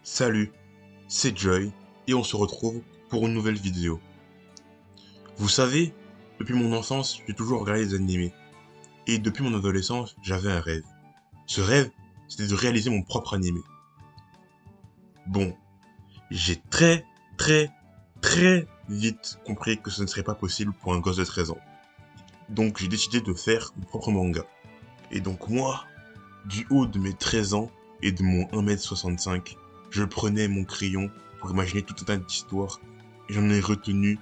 Salut, c'est Joy et on se retrouve pour une nouvelle vidéo. Vous savez, depuis mon enfance, j'ai toujours regardé des animés. Et depuis mon adolescence, j'avais un rêve. Ce rêve, c'était de réaliser mon propre animé. Bon, j'ai très vite compris que ce ne serait pas possible pour un gosse de 13 ans. Donc j'ai décidé de faire mon propre manga. Et donc moi, du haut de mes 13 ans et de mon 1m65, je prenais mon crayon pour imaginer tout un tas d'histoires et j'en ai retenu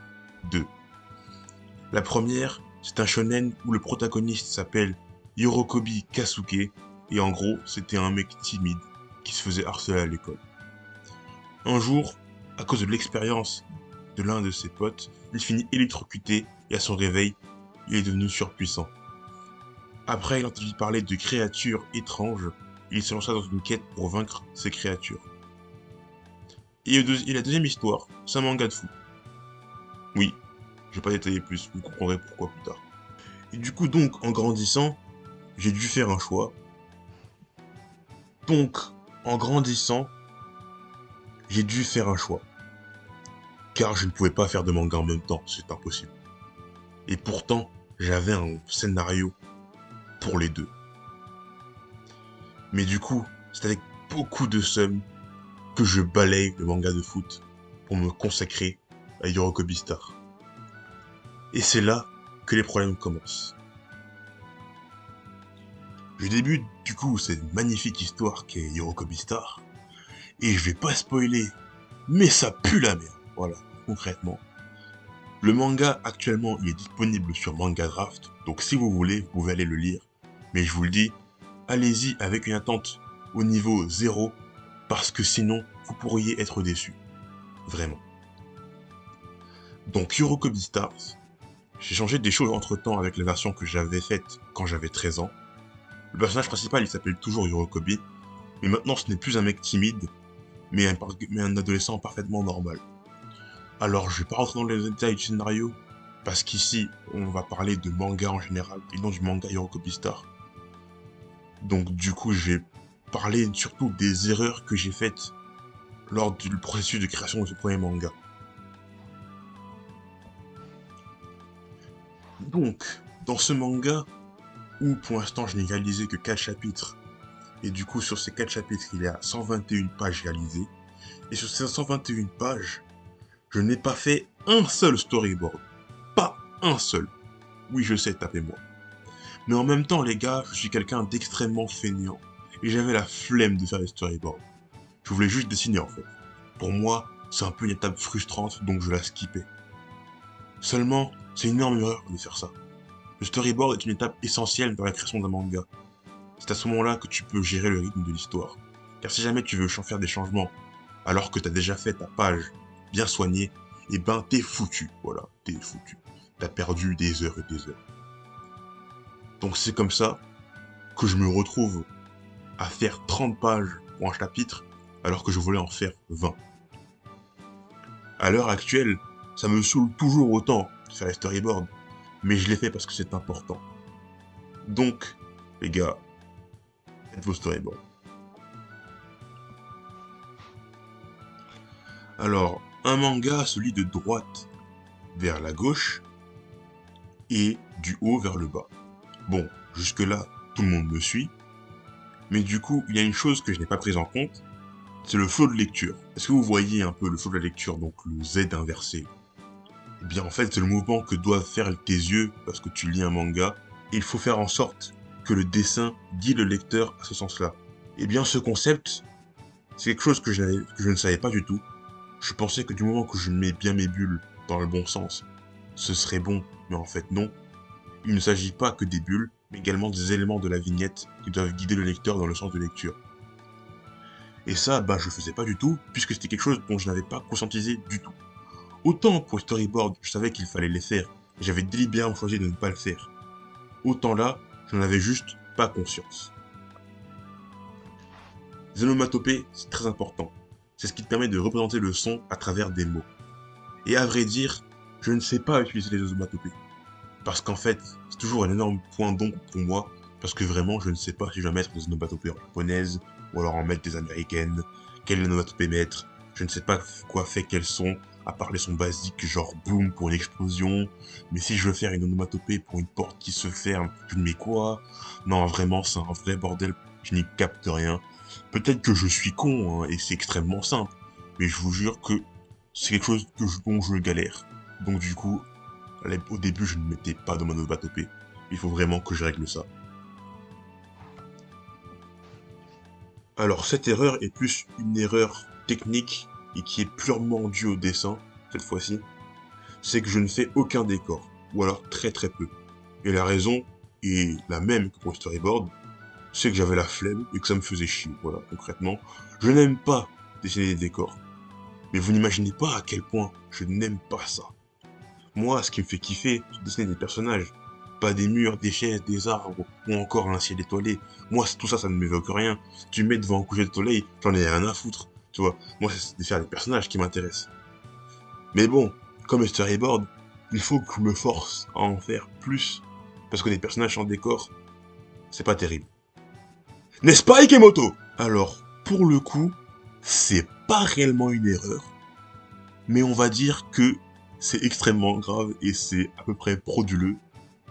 deux. La première, c'est un shonen où le protagoniste s'appelle Yorokobi Kasuke et en gros, c'était un mec timide qui se faisait harceler à l'école. Un jour, à cause de l'expérience de l'un de ses potes, il finit électrocuté et à son réveil, il est devenu surpuissant. Après, il a entendu parler de créatures étranges et il se lança dans une quête pour vaincre ces créatures. Et la deuxième histoire, c'est un manga de fou. Oui, je vais pas détailler plus, vous comprendrez pourquoi plus tard. Et du coup, donc, en grandissant, j'ai dû faire un choix. Donc, en grandissant, j'ai dû faire un choix. Car je ne pouvais pas faire de manga en même temps, c'est impossible. Et pourtant, j'avais un scénario pour les deux. Mais du coup, c'est avec beaucoup de seum que je balaye le manga de foot pour me consacrer à Yorokobi Star. Et c'est là que les problèmes commencent. Je débute du coup cette magnifique histoire qu'est Yorokobi Star, et je vais pas spoiler, mais ça pue la merde, voilà, concrètement. Le manga actuellement il est disponible sur Manga Draft, donc si vous voulez, vous pouvez aller le lire. Mais je vous le dis, allez-y avec une attente au niveau 0, parce que sinon, vous pourriez être déçu. Vraiment. Donc Yorokobi Stars, j'ai changé des choses entre temps avec la version que j'avais faite quand j'avais 13 ans. Le personnage principal il s'appelle toujours Yorokobi, mais maintenant ce n'est plus un mec timide, mais un adolescent parfaitement normal. Alors je vais pas rentrer dans les détails du scénario, parce qu'ici on va parler de manga en général, et non du manga Yorokobi Star. Donc du coup je vais parler surtout des erreurs que j'ai faites lors du processus de création de ce premier manga. Donc, dans ce manga, où pour l'instant je n'ai réalisé que 4 chapitres, et du coup sur ces 4 chapitres il y a 121 pages réalisées, et sur ces 121 pages, je n'ai pas fait un seul storyboard. Pas un seul. Oui je sais, tapez-moi. Mais en même temps les gars, je suis quelqu'un d'extrêmement fainéant, et j'avais la flemme de faire les storyboards. Je voulais juste dessiner en fait. Pour moi, c'est un peu une étape frustrante, donc je la skippais. Seulement, c'est une énorme erreur de faire ça. Le storyboard est une étape essentielle dans la création d'un manga. C'est à ce moment-là que tu peux gérer le rythme de l'histoire. Car si jamais tu veux faire des changements, alors que t'as déjà fait ta page bien soignée, et ben t'es foutu, voilà, t'es foutu. T'as perdu des heures et des heures. Donc c'est comme ça que je me retrouve à faire 30 pages pour un chapitre, alors que je voulais en faire 20. À l'heure actuelle, ça me saoule toujours autant de faire les storyboards, mais je l'ai fait parce que c'est important. Donc, les gars, faites vos storyboards. Alors, un manga se lit de droite vers la gauche et du haut vers le bas. Bon, jusque-là, tout le monde me suit, mais du coup, il y a une chose que je n'ai pas prise en compte, c'est le flow de lecture. Est-ce que vous voyez un peu le flow de la lecture, donc le Z inversé? Eh bien, en fait, c'est le mouvement que doivent faire tes yeux parce que tu lis un manga, et il faut faire en sorte que le dessin guide le lecteur à ce sens-là. Eh bien, ce concept, c'est quelque chose que je ne savais pas du tout. Je pensais que du moment que je mets bien mes bulles dans le bon sens, ce serait bon, mais en fait non. Il ne s'agit pas que des bulles, mais également des éléments de la vignette qui doivent guider le lecteur dans le sens de lecture. Et ça, bah je faisais pas du tout, puisque c'était quelque chose dont je n'avais pas conscientisé du tout. Autant pour le storyboard, je savais qu'il fallait les faire, et j'avais délibérément choisi de ne pas le faire. Autant là, je n'en avais juste pas conscience. Les onomatopées, c'est très important. C'est ce qui te permet de représenter le son à travers des mots. Et à vrai dire, je ne sais pas utiliser les onomatopées. Parce qu'en fait, c'est toujours un énorme point d'ombre pour moi, parce que vraiment, je ne sais pas si je dois mettre des onomatopées en japonaise, ou alors en mettre des américaines, quelle onomatopée mettre, je ne sais pas quoi fait quels sons, à part les sons basiques genre boom pour une explosion, mais si je veux faire une onomatopée pour une porte qui se ferme, je ne mets quoi? Non, vraiment, c'est un vrai bordel, je n'y capte rien. Peut-être que je suis con, hein, et c'est extrêmement simple, mais je vous jure que c'est quelque chose dont je galère. Donc du coup, au début, je ne mettais pas de monobatopée. Il faut vraiment que je règle ça. Alors, cette erreur est plus une erreur technique et qui est purement due au dessin, cette fois-ci. C'est que je ne fais aucun décor, ou alors très très peu. Et la raison est la même que pour le storyboard, c'est que j'avais la flemme et que ça me faisait chier. Voilà, concrètement, je n'aime pas dessiner des décors. Mais vous n'imaginez pas à quel point je n'aime pas ça. Moi, ce qui me fait kiffer, c'est dessiner des personnages. Pas des murs, des chaises, des arbres, ou encore un ciel étoilé. Moi, tout ça, ça ne m'évoque rien. Tu me mets devant un coucher de soleil, j'en ai rien à foutre. Tu vois, moi, c'est de faire des personnages qui m'intéressent. Mais bon, comme le storyboard, il faut que je me force à en faire plus. Parce que des personnages en décor, c'est pas terrible. N'est-ce pas, Ikemoto? Alors, pour le coup, c'est pas réellement une erreur. Mais on va dire que c'est extrêmement grave et c'est à peu près frauduleux.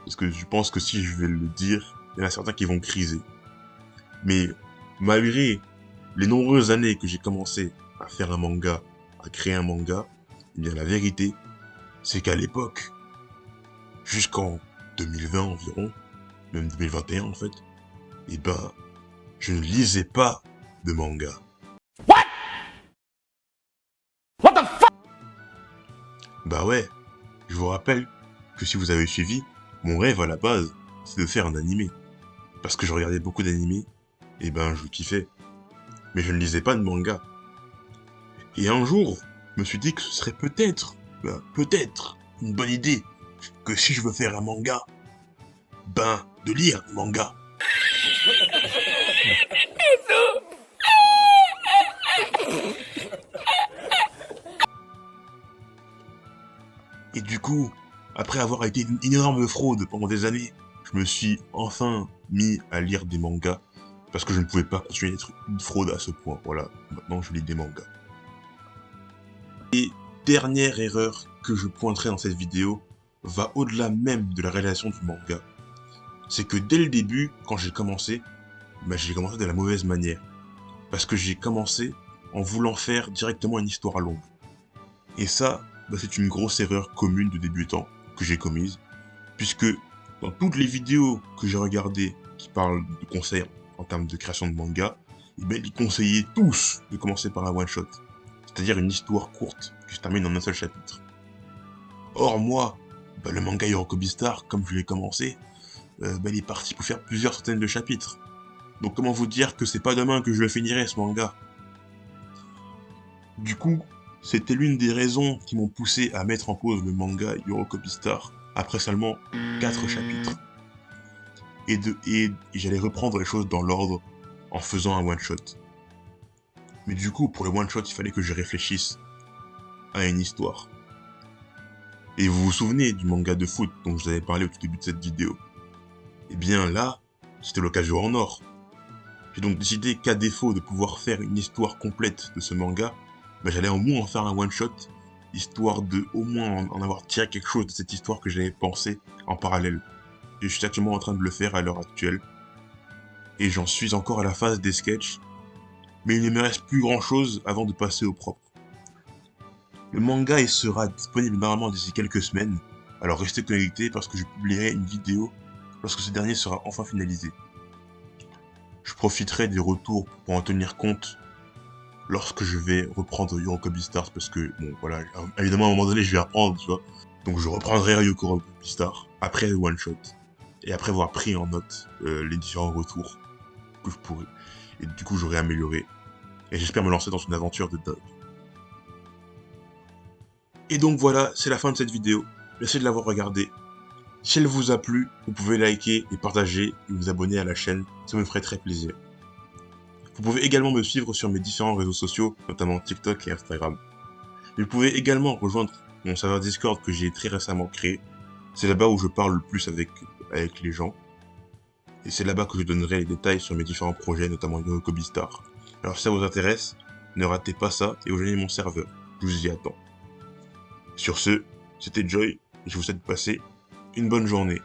Parce que je pense que si je vais le dire, il y en a certains qui vont criser. Mais malgré les nombreuses années que j'ai commencé à faire un manga, à créer un manga, eh bien la vérité, c'est qu'à l'époque, jusqu'en 2020 environ, même 2021 en fait, eh ben, je ne lisais pas de manga. What the fuck? Bah ouais, je vous rappelle que si vous avez suivi, mon rêve à la base, c'est de faire un animé. Parce que je regardais beaucoup d'animés, et ben je kiffais. Mais je ne lisais pas de manga. Et un jour, je me suis dit que ce serait peut-être, une bonne idée, que si je veux faire un manga, de lire des mangas. Et du coup, après avoir été une énorme fraude pendant des années, je me suis enfin mis à lire des mangas, parce que je ne pouvais pas continuer d'être une fraude à ce point. Voilà, maintenant je lis des mangas. Et dernière erreur que je pointerai dans cette vidéo va au-delà même de la réalisation du manga. C'est que dès le début, quand j'ai commencé de la mauvaise manière. Parce que j'ai commencé en voulant faire directement une histoire longue. Et ça, c'est une grosse erreur commune de débutant que j'ai commise, puisque dans toutes les vidéos que j'ai regardées qui parlent de conseils en termes de création de manga, ils conseillaient tous de commencer par un one-shot, c'est-à-dire une histoire courte qui se termine en un seul chapitre. Or moi, le manga Yoroko Bistar, comme je l'ai commencé, il est parti pour faire plusieurs centaines de chapitres. Donc comment vous dire que c'est pas demain que je le finirai ce manga? Du coup, c'était l'une des raisons qui m'ont poussé à mettre en pause le manga Yoroko Bistar après seulement 4 chapitres. Et j'allais reprendre les choses dans l'ordre en faisant un one-shot. Mais du coup, pour le one-shot, il fallait que je réfléchisse à une histoire. Et vous vous souvenez du manga de foot dont je vous avais parlé au tout début de cette vidéo? Eh bien là, c'était l'occasion en or. J'ai donc décidé qu'à défaut de pouvoir faire une histoire complète de ce manga, j'allais au moins en faire un one-shot, histoire de au moins en avoir tiré quelque chose de cette histoire que j'avais pensée en parallèle. Et je suis actuellement en train de le faire à l'heure actuelle. Et j'en suis encore à la phase des sketchs, mais il ne me reste plus grand chose avant de passer au propre. Le manga il sera disponible normalement d'ici quelques semaines, alors restez connectés parce que je publierai une vidéo lorsque ce dernier sera enfin finalisé. Je profiterai des retours pour en tenir compte lorsque je vais reprendre Yoroko Bistar, parce que, bon, voilà, évidemment, à un moment donné, je vais reprendre, tu vois. Donc, je reprendrai Yoroko Bistar après le one-shot, et après avoir pris en note les différents retours que je pourrais. Et du coup, j'aurai amélioré. Et j'espère me lancer dans une aventure de dingue. Et donc, voilà, c'est la fin de cette vidéo. Merci de l'avoir regardée. Si elle vous a plu, vous pouvez liker et partager et vous abonner à la chaîne, ça me ferait très plaisir. Vous pouvez également me suivre sur mes différents réseaux sociaux, notamment TikTok et Instagram. Vous pouvez également rejoindre mon serveur Discord que j'ai très récemment créé. C'est là-bas où je parle le plus avec les gens. Et c'est là-bas que je donnerai les détails sur mes différents projets, notamment Yoroko Bistar. Alors si ça vous intéresse, ne ratez pas ça et rejoignez mon serveur. Je vous y attends. Sur ce, c'était Joy, et je vous souhaite de passer une bonne journée.